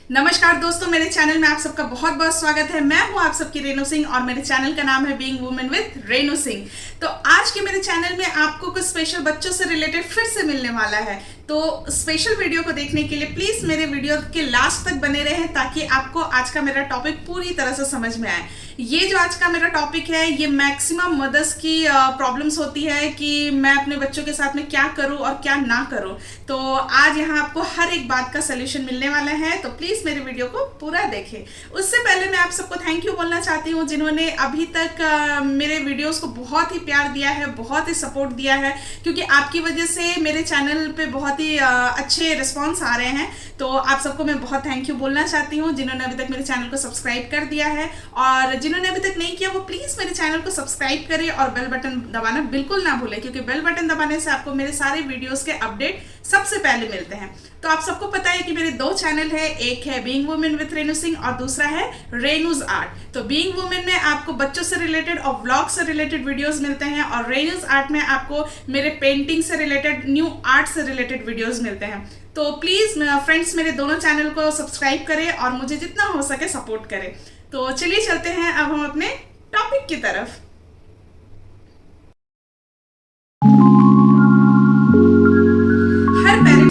नमस्कार दोस्तों, मेरे चैनल में आप सबका बहुत बहुत स्वागत है। मैं हूं आप सबकी रेणु सिंह और मेरे चैनल का नाम है being women with Renu Singh. तो आज के मेरे चैनल में आपको कुछ स्पेशल बच्चों से रिलेटेड फिर से मिलने वाला है। तो स्पेशल वीडियो को देखने के लिए प्लीज मेरे वीडियो के लास्ट तक बने रहें ताकि आपको आज का मेरा टॉपिक पूरी तरह से समझ में आए। ये जो आज का मेरा टॉपिक है ये मैक्सिमम मदर्स की प्रॉब्लम्स होती है कि मैं अपने बच्चों के साथ में क्या करूं और क्या ना करूं। तो आज यहाँ आपको हर एक बात का सोल्यूशन मिलने वाला है, तो प्लीज मेरे वीडियो को पूरा देखें। उससे पहले मैं आप सबको थैंक यू बोलना चाहती हूँ जिन्होंने अभी तक मेरे वीडियोस को बहुत ही प्यार दिया है, बहुत ही सपोर्ट दिया है, क्योंकि आपकी वजह से मेरे चैनल पे बहुत ही अच्छे रिस्पॉन्स आ रहे हैं। तो आप सबको मैं बहुत थैंक यू बोलना चाहती हूँ जिन्होंने अभी तक मेरे चैनल को सब्सक्राइब कर दिया है, और जिन्होंने अभी तक नहीं किया वो प्लीज मेरे चैनल को सब्सक्राइब करें और बेल बटन दबाना बिल्कुल ना भूलें, क्योंकि बेल बटन दबाने से आपको मेरे सारे वीडियोस के अपडेट सबसे पहले मिलते हैं। तो आप सबको पता है कि मेरे दो चैनल है, एक है being women with Renu Singh और दूसरा है रेणुज आर्ट। तो बीइंग वुमेन में आपको बच्चों से रिलेटेड और व्लॉग से रिलेटेड वीडियोस मिलते हैं, और रेणुज आर्ट में आपको मेरे पेंटिंग से रिलेटेड, न्यू आर्ट से रिलेटेड वीडियोस मिलते हैं। तो प्लीज फ्रेंड्स मेरे दोनों चैनल को सब्सक्राइब करें और मुझे जितना हो सके सपोर्ट करें। तो चलिए चलते हैं अब हम अपने टॉपिक की तरफ।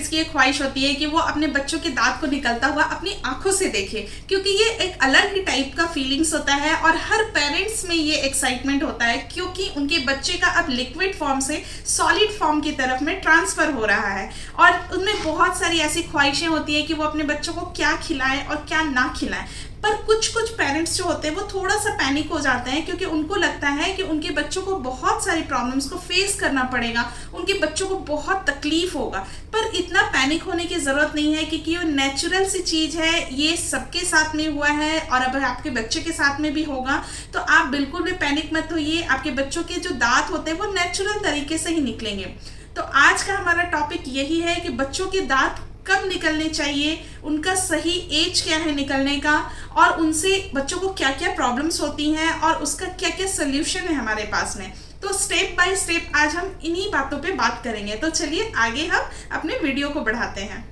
की एक ख्वाहिश होती है कि वो अपने बच्चों के दांत को निकलता हुआ अपनी आंखों से देखे, क्योंकि ये एक अलग ही टाइप का फीलिंग्स होता है और हर पेरेंट्स में ये एक्साइटमेंट होता है, क्योंकि उनके बच्चे का अब लिक्विड फॉर्म से सॉलिड फॉर्म की तरफ में ट्रांसफर हो रहा है। और उनमें बहुत सारी ऐसी ख्वाहिशें होती है कि वो अपने बच्चों को क्या खिलाएं और क्या ना खिलाएं। पर कुछ पेरेंट्स जो होते हैं वो थोड़ा सा पैनिक हो जाते हैं, क्योंकि उनको लगता है कि उनके बच्चों को बहुत सारी प्रॉब्लम्स को फेस करना पड़ेगा, उनके बच्चों को बहुत तकलीफ होगा। पर इतना पैनिक होने की जरूरत नहीं है, क्योंकि ये नेचुरल सी चीज है, ये सबके साथ में हुआ है और अब आपके बच्चे के साथ में भी होगा। तो आप बिल्कुल भी पैनिक मत होइए, आपके बच्चों के जो दांत होते हैं वो नेचुरल तरीके से ही निकलेंगे। तो आज का हमारा टॉपिक यही है कि बच्चों के दांत कब निकलने चाहिए, उनका सही एज क्या है निकलने का, और उनसे बच्चों को क्या क्या प्रॉब्लम्स होती हैं और उसका क्या क्या सोल्यूशन है हमारे पास में। तो स्टेप बाय स्टेप आज हम इन्हीं बातों पे बात करेंगे। तो चलिए आगे हम अपने वीडियो को बढ़ाते हैं।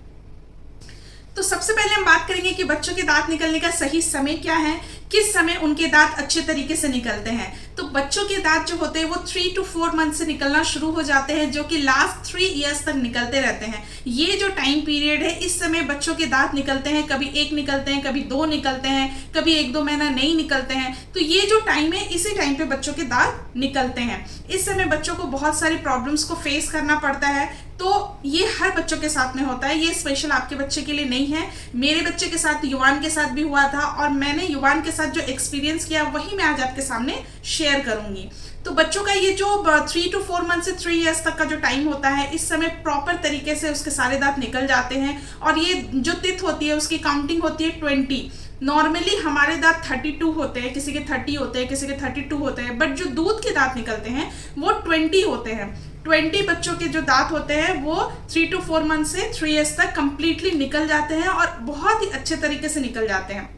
तो सबसे पहले हम बात करेंगे कि बच्चों के दांत निकलने का सही समय क्या है, किस समय उनके दांत अच्छे तरीके से निकलते हैं। तो बच्चों के दांत जो होते हैं वो 3 to 4 मंथ से निकलना शुरू हो जाते हैं, जो कि लास्ट 3 इयर्स तक निकलते रहते हैं। ये जो टाइम पीरियड है, इस समय बच्चों के दांत निकलते हैं, कभी 1 निकलते हैं, कभी 2 निकलते हैं, कभी 1-2 महीना नहीं निकलते हैं। तो ये जो टाइम है, इसी टाइम पे बच्चों के दांत निकलते हैं। इस समय बच्चों को बहुत सारी प्रॉब्लम्स को फेस करना पड़ता है। तो ये हर बच्चों के साथ में होता है, ये स्पेशल आपके बच्चे के लिए नहीं है। मेरे बच्चे के साथ, युवान के साथ भी हुआ था, और मैंने युवान के साथ जो एक्सपीरियंस किया वही मैं आज आपके सामने शेयर करूंगी। तो बच्चों का ये जो 3 to 4 मंथ से 3 इयर्स तक का जो टाइम होता है, इस समय प्रॉपर तरीके से उसके सारे दांत निकल जाते हैं। और ये जो टिथ होती है उसकी काउंटिंग होती है 20। नॉर्मली हमारे दांत 32 होते हैं, किसी के 30 होते हैं, किसी के 32 होते हैं, बट जो दूध के दांत निकलते हैं वो 20 होते हैं। 20 बच्चों के जो दांत होते हैं वो 3 to 4 मंथ से 3 इयर्स तक कंप्लीटली निकल जाते हैं, और बहुत ही अच्छे तरीके से निकल जाते हैं।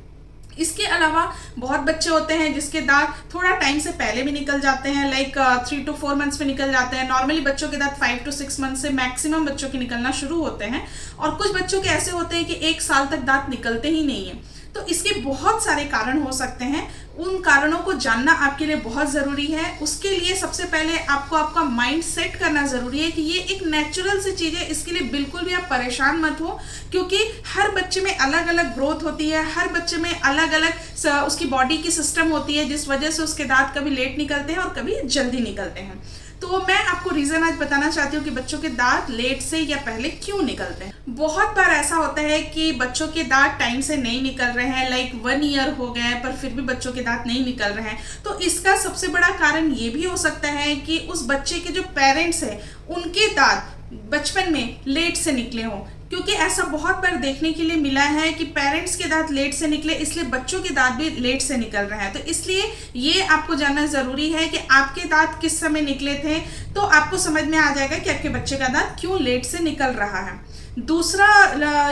इसके अलावा बहुत बच्चे होते हैं जिसके दांत थोड़ा टाइम से पहले भी निकल जाते हैं, लाइक 3 to 4 मंथ्स में निकल जाते हैं। नॉर्मली बच्चों के दांत 5 to 6 मंथ से मैक्सिमम बच्चों के निकलना शुरू होते हैं, और कुछ बच्चों के ऐसे होते हैं कि 1 साल तक दांत निकलते ही नहीं है। तो इसके बहुत सारे कारण हो सकते हैं, उन कारणों को जानना आपके लिए बहुत ज़रूरी है। उसके लिए सबसे पहले आपको आपका माइंड सेट करना ज़रूरी है कि ये एक नेचुरल सी चीज़ है, इसके लिए बिल्कुल भी आप परेशान मत हो, क्योंकि हर बच्चे में अलग अलग ग्रोथ होती है, हर बच्चे में अलग अलग उसकी बॉडी की सिस्टम होती है, जिस वजह से उसके दांत कभी लेट निकलते हैं और कभी जल्दी निकलते हैं। तो मैं आपको रीजन आज बताना चाहती हूँ कि बच्चों के दांत लेट से या पहले क्यों निकलते हैं। बहुत बार ऐसा होता है कि बच्चों के दांत टाइम से नहीं निकल रहे हैं, लाइक 1 ईयर हो गया है पर फिर भी बच्चों के दांत नहीं निकल रहे हैं। तो इसका सबसे बड़ा कारण ये भी हो सकता है कि उस बच्चे के जो पेरेंट्स हैं उनके दांत बचपन में लेट से निकले हों, क्योंकि ऐसा बहुत बार देखने के लिए मिला है कि पेरेंट्स के दांत लेट से निकले, इसलिए बच्चों के दांत भी लेट से निकल रहे हैं। तो इसलिए ये आपको जानना जरूरी है कि आपके दांत किस समय निकले थे, तो आपको समझ में आ जाएगा कि आपके बच्चे का दांत क्यों लेट से निकल रहा है। दूसरा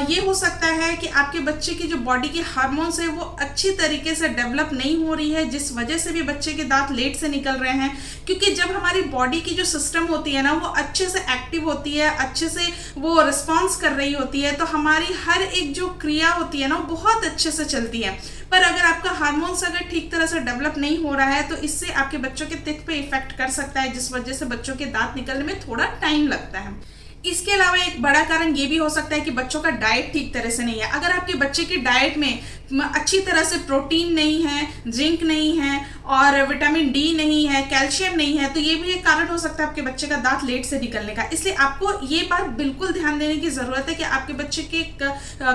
ये हो सकता है कि आपके बच्चे की जो बॉडी की हार्मोन्स है वो अच्छी तरीके से डेवलप नहीं हो रही है, जिस वजह से भी बच्चे के दांत लेट से निकल रहे हैं। क्योंकि जब हमारी बॉडी की जो सिस्टम होती है ना वो अच्छे से एक्टिव होती होती है, अच्छे से वो रिस्पॉन्स कर रही होती है, तो हमारी हर एक जो क्रिया होती है ना वो बहुत अच्छे से चलती है। पर अगर आपका हार्मोन्स अगर ठीक तरह से डेवलप नहीं हो रहा है तो इससे आपके बच्चों के टीथ पे इफेक्ट कर सकता है, जिस वजह से बच्चों के दांत निकलने में थोड़ा टाइम लगता है। इसके अलावा एक बड़ा कारण ये भी हो सकता है कि बच्चों का डाइट ठीक तरह से नहीं है। अगर आपके बच्चे की डाइट में अच्छी तरह से प्रोटीन नहीं है, जिंक नहीं है और विटामिन डी नहीं है, कैल्शियम नहीं है, तो ये भी एक कारण हो सकता है आपके बच्चे का दांत लेट से निकलने का। इसलिए आपको ये बात बिल्कुल ध्यान देने की जरूरत है कि आपके बच्चे के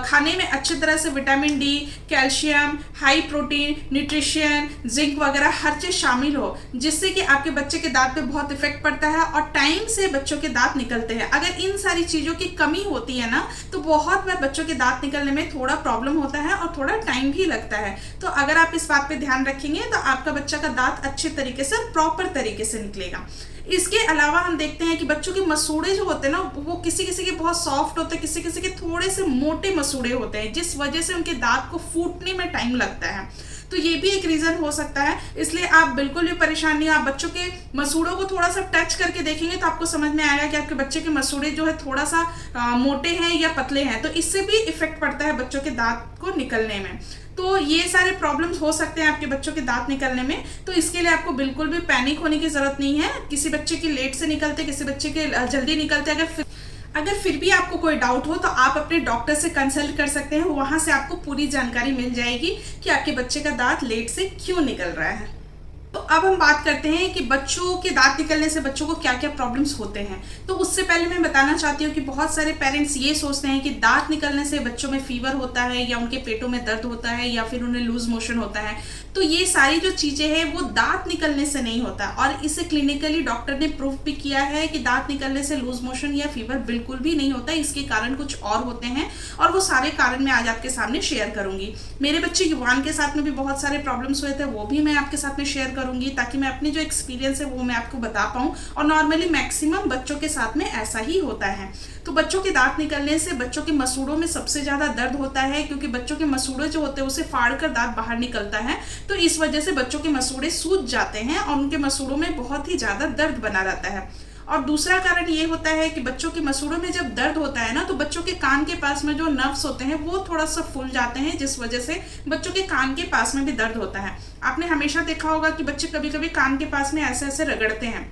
खाने में अच्छी तरह से vitamin D, calcium, high protein, nutrition, zinc वगैरह हर चीज शामिल हो, जिससे कि आपके बच्चे के दांत पे बहुत इफेक्ट पड़ता है और टाइम से बच्चों के दांत निकलते हैं। अगर इन सारी चीजों की कमी होती है ना तो बहुत बार बच्चों के दांत निकलने में थोड़ा प्रॉब्लम होता है और थोड़ा टाइम भी लगता है। तो अगर आप इस बात पे ध्यान रखेंगे तो आपका बच्चा का दांत अच्छे तरीके से, प्रॉपर तरीके से निकलेगा। इसके अलावा हम देखते हैं कि बच्चों के मसूड़े जो होते हैं ना वो किसी किसी के बहुत सॉफ्ट होते हैं, किसी किसी के थोड़े से मोटे मसूड़े होते हैं, जिस वजह से उनके दांत को फूटने में टाइम लगता है। तो ये भी एक रीजन हो सकता है। इसलिए आप बिल्कुल भी परेशान नहीं, आप बच्चों के मसूड़ों को थोड़ा सा टच करके देखेंगे तो आपको समझ में आएगा कि आपके बच्चे के मसूड़े जो है थोड़ा सा मोटे हैं या पतले हैं, तो इससे भी इफेक्ट पड़ता है बच्चों के दांत को निकलने में। तो ये सारे प्रॉब्लम्स हो सकते हैं आपके बच्चों के दांत निकलने में। तो इसके लिए आपको बिल्कुल भी पैनिक होने की जरूरत नहीं है। किसी बच्चे के लेट से निकलते, किसी बच्चे के जल्दी निकलते, अगर फिर भी आपको कोई डाउट हो तो आप अपने डॉक्टर से कंसल्ट कर सकते हैं। वहां से आपको पूरी जानकारी मिल जाएगी कि आपके बच्चे का दांत लेट से क्यों निकल रहा है। तो अब हम बात करते हैं कि बच्चों के दांत निकलने से बच्चों को क्या क्या प्रॉब्लम्स होते हैं। तो उससे पहले मैं बताना चाहती हूँ कि बहुत सारे पेरेंट्स ये सोचते हैं कि दांत निकलने से बच्चों में फीवर होता है या उनके पेटों में दर्द होता है या फिर उन्हें लूज मोशन होता है। तो ये सारी जो चीजें हैं वो दांत निकलने से नहीं होता, और इसे क्लिनिकली डॉक्टर ने प्रूफ भी किया है कि दांत निकलने से लूज मोशन या फीवर बिल्कुल भी नहीं होता। इसके कारण कुछ और होते हैं और वो सारे कारण मैं आज आपके सामने शेयर करूंगी। मेरे बच्चे युवान के साथ में भी बहुत सारे प्रॉब्लम्स हुए थे, वो भी मैं आपके साथ में शेयर करूंगी ताकि मैं अपनी जो एक्सपीरियंस है वो मैं आपको बता पाऊं। और नॉर्मली मैक्सिमम बच्चों के साथ में ऐसा ही होता है। तो बच्चों के दांत निकलने से बच्चों के मसूड़ों में सबसे ज्यादा दर्द होता है, क्योंकि बच्चों के मसूड़े जो होते हैं उसे फाड़कर दांत बाहर निकलता है। तो इस वजह से बच्चों के मसूड़े सूज जाते हैं और उनके मसूड़ों में बहुत ही ज्यादा दर्द बना रहता है। और दूसरा कारण ये होता है कि बच्चों के मसूड़ों में जब दर्द होता है ना तो बच्चों के कान के पास में जो नर्व्स होते हैं वो थोड़ा सा फूल जाते हैं, जिस वजह से बच्चों के कान के पास में भी दर्द होता है। आपने हमेशा देखा होगा कि बच्चे कभी कभी कान के पास में ऐसे ऐसे रगड़ते हैं।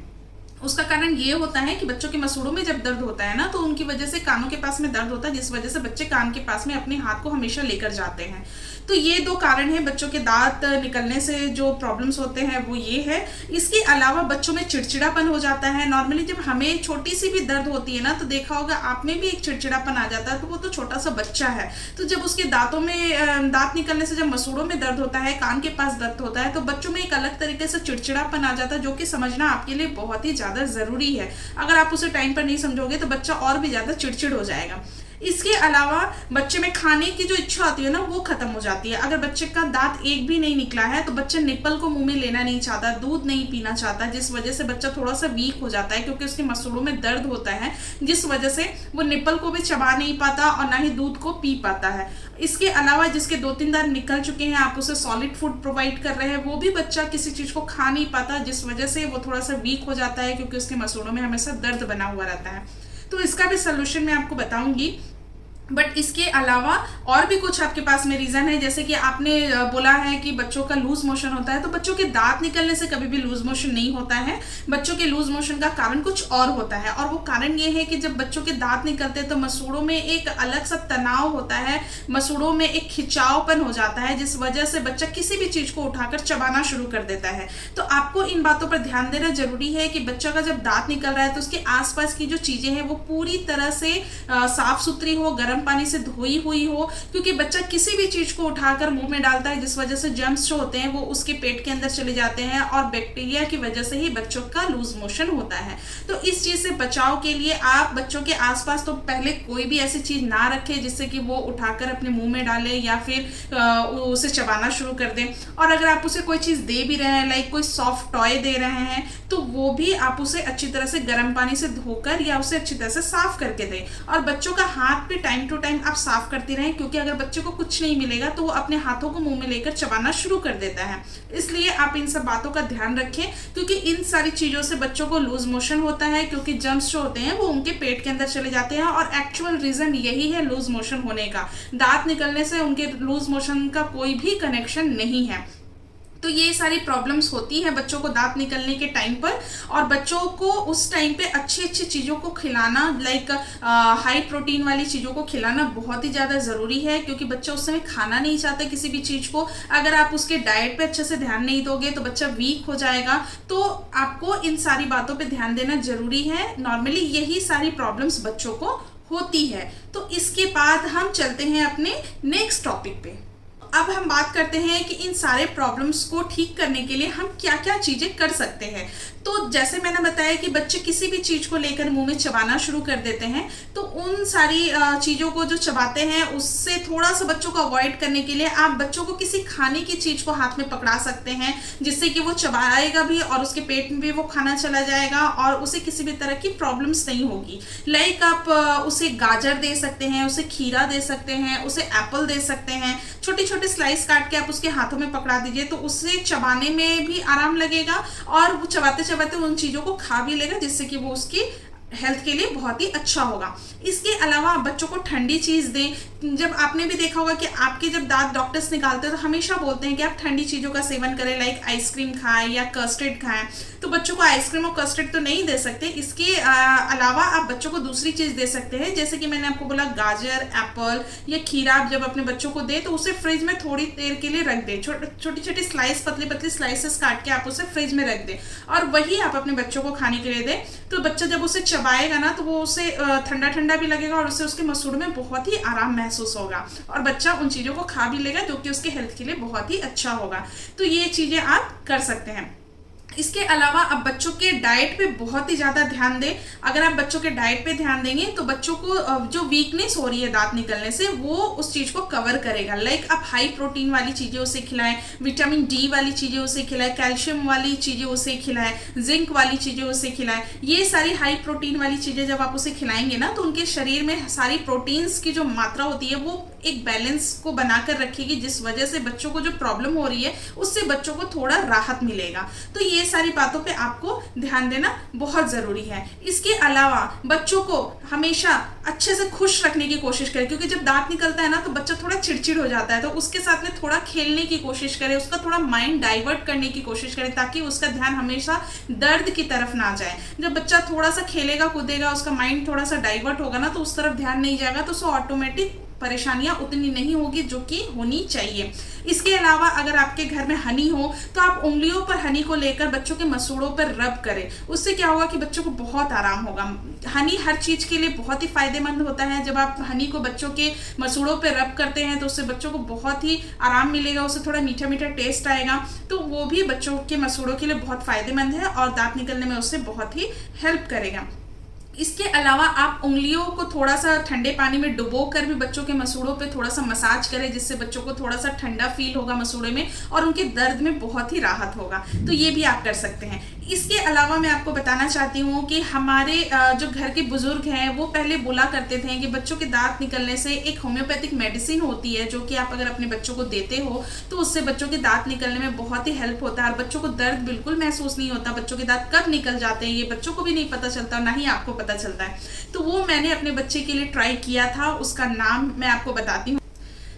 उसका कारण ये होता है कि बच्चों के मसूड़ों में जब दर्द होता है ना तो उनकी वजह से कानों के पास में दर्द होता है, जिस वजह से बच्चे कान के पास में अपने हाथ को हमेशा लेकर जाते हैं। तो ये दो कारण है बच्चों के दांत निकलने से जो प्रॉब्लम्स होते हैं वो ये है। इसके अलावा बच्चों में चिड़चिड़ापन हो जाता है। नॉर्मली जब हमें छोटी सी भी दर्द होती है ना तो देखा होगा आप में भी एक चिड़चिड़ापन आ जाता है। तो वो तो छोटा सा बच्चा है, तो जब उसके दांतों में दांत निकलने से जब मसूड़ों में दर्द होता है, कान के पास दर्द होता है, तो बच्चों में एक अलग तरीके से चिड़चिड़ापन आ जाता है, जो कि समझना आपके लिए बहुत ही ज्यादा जरूरी है। अगर आप उसे टाइम पर नहीं समझोगे तो बच्चा और भी ज्यादा चिड़चिड़ हो जाएगा। इसके अलावा बच्चे में खाने की जो इच्छा होती है ना वो खत्म हो जाती है। अगर बच्चे का दांत एक भी नहीं निकला है तो बच्चा निप्पल को मुंह में लेना नहीं चाहता, दूध नहीं पीना चाहता, जिस वजह से बच्चा थोड़ा सा वीक हो जाता है, क्योंकि उसके मसूड़ों में दर्द होता है, जिस वजह से वो निप्पल को भी चबा नहीं पाता और ना ही दूध को पी पाता है। इसके अलावा जिसके 2-3 दांत निकल चुके हैं, आप उसे सॉलिड फूड प्रोवाइड कर रहे हैं, वो भी बच्चा किसी चीज को खा नहीं पाता, जिस वजह से वो थोड़ा सा वीक हो जाता है, क्योंकि उसके मसूड़ों में हमेशा दर्द बना हुआ रहता है। तो इसका भी सोल्यूशन मैं आपको बताऊंगी। बट इसके अलावा और भी कुछ आपके पास में रीजन है, जैसे कि आपने बोला है कि बच्चों का लूज मोशन होता है। तो बच्चों के दांत निकलने से कभी भी लूज मोशन नहीं होता है। बच्चों के लूज मोशन का कारण कुछ और होता है, और वो कारण ये है कि जब बच्चों के दांत निकलते हैं तो मसूड़ों में एक अलग सा तनाव होता है, मसूड़ों में एक खिंचावपन हो जाता है, जिस वजह से बच्चा किसी भी चीज को उठाकर चबाना शुरू कर देता है। तो आपको इन बातों पर ध्यान देना जरूरी है कि बच्चा का जब दांत निकल रहा है तो उसके आसपास की जो चीजें हैं वो पूरी तरह से साफ सुथरी हो, गर्म पानी से धोई हुई हो, क्योंकि बच्चा किसी भी चीज को उठाकर मुंह में डालता है, जिस वजह से जर्म्स जो होते हैं वो उसके पेट के अंदर चले जाते हैं, और बैक्टीरिया की वजह से ही बच्चों का लूज मोशन होता है। तो इस चीज से बचाव के लिए आप बच्चों के आसपास तो पहले कोई भी ऐसी चीज ना रखें जिससे कि वो उठाकर अपने मुंह में डाले या फिर उसे चबाना शुरू कर दें। और अगर आप उसे कोई चीज दे भी रहे हैं, लाइक कोई सॉफ्ट टॉय दे रहे हैं, तो वो भी आप उसे अच्छी तरह से गर्म पानी से धोकर या उसे अच्छी तरह से साफ करके दें। और बच्चों का हाथ पे टाइम टाइम टू टाइम आप साफ करते रहें, क्योंकि अगर बच्चे को कुछ नहीं मिलेगा तो वो अपने हाथों को मुंह में लेकर चबाना शुरू कर देता है। इसलिए आप इन सब बातों का ध्यान रखें, क्योंकि इन सारी चीज़ों से बच्चों को लूज मोशन होता है, क्योंकि जर्म्स जो होते हैं वो उनके पेट के अंदर चले जाते हैं और एक्चुअल रीज़न यही है लूज मोशन होने का। दांत निकलने से उनके लूज मोशन का कोई भी कनेक्शन नहीं है। तो ये सारी प्रॉब्लम्स होती हैं बच्चों को दांत निकलने के टाइम पर, और बच्चों को उस टाइम पे अच्छी अच्छी चीज़ों को खिलाना, लाइक हाई प्रोटीन वाली चीज़ों को खिलाना बहुत ही ज़्यादा ज़रूरी है, क्योंकि बच्चा उस समय खाना नहीं चाहता किसी भी चीज़ को। अगर आप उसके डाइट पे अच्छे से ध्यान नहीं दोगे तो बच्चा वीक हो जाएगा। तो आपको इन सारी बातों पे ध्यान देना ज़रूरी है। नॉर्मली यही सारी प्रॉब्लम्स बच्चों को होती है। तो इसके बाद हम चलते हैं अपने नेक्स्ट टॉपिक पे। अब हम बात करते हैं कि इन सारे प्रॉब्लम्स को ठीक करने के लिए हम क्या क्या चीज़ें कर सकते हैं। तो जैसे मैंने बताया कि बच्चे किसी भी चीज़ को लेकर मुंह में चबाना शुरू कर देते हैं, तो उन सारी चीज़ों को जो चबाते हैं उससे थोड़ा सा बच्चों को अवॉइड करने के लिए आप बच्चों को किसी खाने की चीज़ को हाथ में पकड़ा सकते हैं, जिससे कि वो चबाएगा भी और उसके पेट में भी वो खाना चला जाएगा और उसे किसी भी तरह की प्रॉब्लम्स नहीं होगी। लाइक आप उसे गाजर दे सकते हैं, उसे खीरा दे सकते हैं, उसे एप्पल दे सकते हैं। छोटे छोटे स्लाइस काट के आप उसके हाथों में पकड़ा दीजिए, तो उससे चबाने में भी आराम लगेगा और वो चबाते चबाते उन चीज़ों को खा भी लेगा, जिससे कि वो उसकी हेल्थ के लिए बहुत ही अच्छा होगा। इसके अलावा आप बच्चों को ठंडी चीज़ दें। जब आपने भी देखा होगा कि आपके जब दांत डॉक्टर्स निकालते हैं तो हमेशा बोलते हैं कि आप ठंडी चीज़ों का सेवन करें, लाइक आइसक्रीम खाएं या कस्टर्ड खाएं। तो बच्चों को आइसक्रीम और कस्टर्ड तो नहीं दे सकते। इसके अलावा आप बच्चों को दूसरी चीज़ दे सकते हैं, जैसे कि मैंने आपको बोला गाजर, एप्पल या खीरा। आप जब अपने बच्चों को दें तो उसे फ्रिज में थोड़ी देर के लिए रख दें। छोटी छोटी स्लाइस, पतली पतली स्लाइसेस काट के आप उसे फ्रिज में रख दें और वही आप अपने बच्चों को खाने के लिए दें। तो बच्चा जब उसे चबाएगा ना तो वो उसे ठंडा ठंडा भी लगेगा और उससे उसके मसूड़ों में बहुत ही आराम महसूस होगा और बच्चा उन चीज़ों को खा भी लेगा, जो कि उसके हेल्थ के लिए बहुत ही अच्छा होगा। तो ये चीज़ें आप कर सकते हैं। इसके अलावा आप बच्चों के डाइट पे बहुत ही ज़्यादा ध्यान दें। अगर आप बच्चों के डाइट पे ध्यान देंगे तो बच्चों को जो वीकनेस हो रही है दांत निकलने से, वो उस चीज़ को कवर करेगा। लाइक आप हाई प्रोटीन वाली चीज़ें उसे खिलाएं, विटामिन डी वाली चीज़ें उसे खिलाएं, कैल्शियम वाली चीज़ें उसे खिलाएं, जिंक वाली चीज़ें उसे खिलाएं। ये सारी हाई प्रोटीन वाली चीज़ें जब आप उसे खिलाएंगे ना, तो उनके शरीर में सारी प्रोटीन्स की जो मात्रा होती है वो एक बैलेंस को बनाकर रखेगी, जिस वजह से बच्चों को जो प्रॉब्लम हो रही है उससे बच्चों को थोड़ा राहत मिलेगा। तो ये सारी बातों पे आपको ध्यान देना बहुत ज़रूरी है। इसके अलावा बच्चों को हमेशा अच्छे से खुश रखने की कोशिश करें, क्योंकि जब दांत निकलता है ना तो बच्चा थोड़ा चिड़चिड़ हो जाता है। तो उसके साथ में थोड़ा खेलने की कोशिश करें, उसका थोड़ा माइंड डाइवर्ट करने की कोशिश करें, ताकि उसका ध्यान हमेशा दर्द की तरफ ना जाए। जब बच्चा थोड़ा सा खेलेगा कूदेगा, उसका माइंड थोड़ा सा डाइवर्ट होगा ना, तो उस तरफ ध्यान नहीं जाएगा, तो उसको ऑटोमेटिक परेशानियां उतनी नहीं होगी जो कि होनी चाहिए। इसके अलावा अगर आपके घर में हनी हो तो आप उंगलियों पर हनी को लेकर बच्चों के मसूड़ों पर रब करें। उससे क्या होगा कि बच्चों को बहुत आराम होगा। हनी हर चीज़ के लिए बहुत ही फायदेमंद होता है। जब आप हनी को बच्चों के मसूड़ों पर रब करते हैं तो उससे बच्चों को बहुत ही आराम मिलेगा, उससे थोड़ा मीठा मीठा टेस्ट आएगा, तो वो भी बच्चों के मसूड़ों के लिए बहुत फायदेमंद है और दांत निकलने में उससे बहुत ही हेल्प करेगा। इसके अलावा आप उंगलियों को थोड़ा सा ठंडे पानी में डुबो कर भी बच्चों के मसूड़ों पे थोड़ा सा मसाज करें, जिससे बच्चों को थोड़ा सा ठंडा फील होगा मसूड़े में और उनके दर्द में बहुत ही राहत होगा। तो ये भी आप कर सकते हैं। इसके अलावा मैं आपको बताना चाहती हूँ कि हमारे जो घर के बुजुर्ग हैं वो पहले बोला करते थे कि बच्चों के दांत निकलने से एक होम्योपैथिक मेडिसिन होती है, जो कि आप अगर अपने बच्चों को देते हो तो उससे बच्चों के दांत निकलने में बहुत ही हेल्प होता है और बच्चों को दर्द बिल्कुल महसूस नहीं होता। बच्चों के दांत कब निकल जाते हैं ये बच्चों को भी नहीं पता चलता, ना ही आपको पता चलता है। तो वो मैंने अपने बच्चे के लिए ट्राई किया था, उसका नाम मैं आपको बताती हूँ।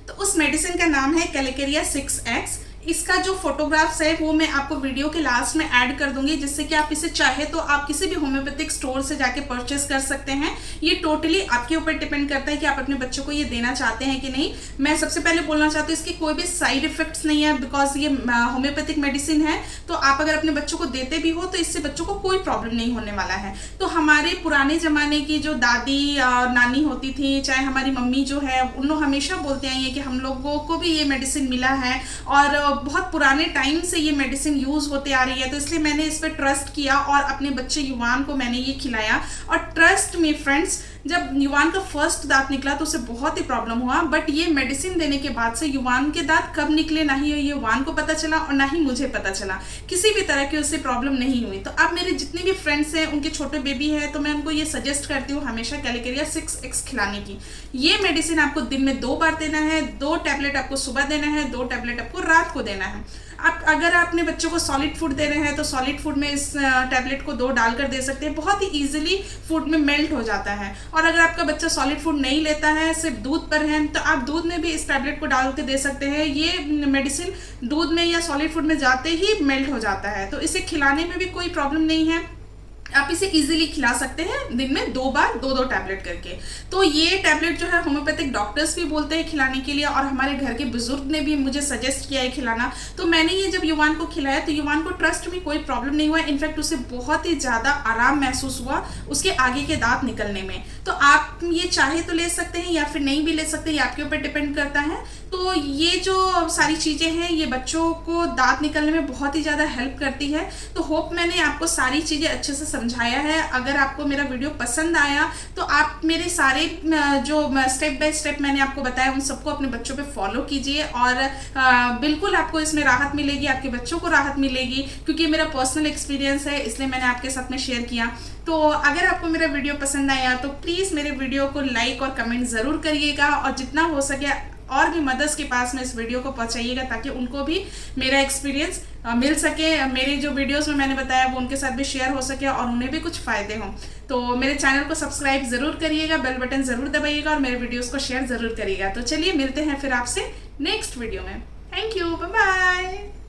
तो उस मेडिसिन का नाम है कैलेकेरिया 6X। इसका जो फोटोग्राफ्स है वो मैं आपको वीडियो के लास्ट में ऐड कर दूंगी, जिससे कि आप इसे चाहे तो आप किसी भी होम्योपैथिक स्टोर से जाके परचेस कर सकते हैं। ये टोटली आपके ऊपर डिपेंड करता है कि आप अपने बच्चों को ये देना चाहते हैं कि नहीं। मैं सबसे पहले बोलना चाहती हूँ इसकी कोई भी साइड इफेक्ट्स नहीं है, बिकॉज ये होम्योपैथिक मेडिसिन है। तो आप अगर अपने बच्चों को देते भी हो तो इससे बच्चों को कोई प्रॉब्लम नहीं होने वाला है। तो हमारे पुराने ज़माने की जो दादी नानी होती थी, चाहे हमारी मम्मी जो है, उन लोग हमेशा बोलते आई हैं कि हम लोगों को भी ये मेडिसिन मिला है और बहुत पुराने टाइम से ये मेडिसिन यूज़ होते आ रही है। तो इसलिए मैंने इस पर ट्रस्ट किया और अपने बच्चे युवान को मैंने ये खिलाया। और ट्रस्ट में फ्रेंड्स, जब युवान का फर्स्ट दांत निकला तो उसे बहुत ही प्रॉब्लम हुआ, बट ये मेडिसिन देने के बाद से युवान के दांत कब निकले ना ही युवान को पता चला और ना ही मुझे पता चला, किसी भी तरह की उससे प्रॉब्लम नहीं हुई। तो अब मेरे जितने भी फ्रेंड्स हैं उनके छोटे बेबी है तो मैं उनको ये सजेस्ट करती हूँ हमेशा कैलिकेरिया 6X खिलाने की। ये मेडिसिन आपको दिन में 2 बार देना है, 2 टैबलेट आपको सुबह देना है, 2 टैबलेट आपको रात को देना है। आप अगर अपने बच्चों को सॉलिड फूड दे रहे हैं तो सॉलिड फूड में इस टैबलेट को 2 डालकर दे सकते हैं, बहुत ही इजीली फूड में मेल्ट हो जाता है। और अगर आपका बच्चा सॉलिड फूड नहीं लेता है, सिर्फ दूध पर है, तो आप दूध में भी इस टैबलेट को डाल के दे सकते हैं। ये मेडिसिन दूध में या सॉलिड फूड में जाते ही मेल्ट हो जाता है, तो इसे खिलाने में भी कोई प्रॉब्लम नहीं है। आप इसे इजीली खिला सकते हैं दिन में 2 बार 2 टैबलेट करके। तो ये टैबलेट जो है होम्योपैथिक डॉक्टर्स भी बोलते हैं खिलाने के लिए, और हमारे घर के बुजुर्ग ने भी मुझे सजेस्ट किया है खिलाना। तो मैंने ये जब युवान को खिलाया तो युवान को ट्रस्ट में कोई प्रॉब्लम नहीं हुआ, इनफैक्ट उसे बहुत ही ज़्यादा आराम महसूस हुआ उसके आगे के दांत निकलने में। तो आप ये चाहे तो ले सकते हैं या फिर नहीं भी ले सकते, ये आपके ऊपर डिपेंड करता है। तो ये जो सारी चीज़ें हैं ये बच्चों को दांत निकलने में बहुत ही ज़्यादा हेल्प करती है। तो होप मैंने आपको सारी चीज़ें अच्छे से समझाया है। अगर आपको मेरा वीडियो पसंद आया तो आप मेरे सारे जो स्टेप बाय स्टेप मैंने आपको बताया उन सबको अपने बच्चों पे फॉलो कीजिए, और बिल्कुल आपको इसमें राहत मिलेगी, आपके बच्चों को राहत मिलेगी, क्योंकि मेरा पर्सनल एक्सपीरियंस है इसलिए मैंने आपके साथ में शेयर किया। तो अगर आपको मेरा वीडियो पसंद आया तो प्लीज़ मेरे वीडियो को लाइक और कमेंट ज़रूर करिएगा, और जितना हो सके और भी मदर्स के पास में इस वीडियो को पहुंचाइएगा ताकि उनको भी मेरा एक्सपीरियंस मिल सके, मेरे जो वीडियोस में मैंने बताया वो उनके साथ भी शेयर हो सके और उन्हें भी कुछ फ़ायदे हों। तो मेरे चैनल को सब्सक्राइब ज़रूर करिएगा, बेल बटन ज़रूर दबाइएगा और मेरे वीडियोस को शेयर ज़रूर करिएगा। तो चलिए मिलते हैं फिर आपसे नेक्स्ट वीडियो में। Thank you, bye bye.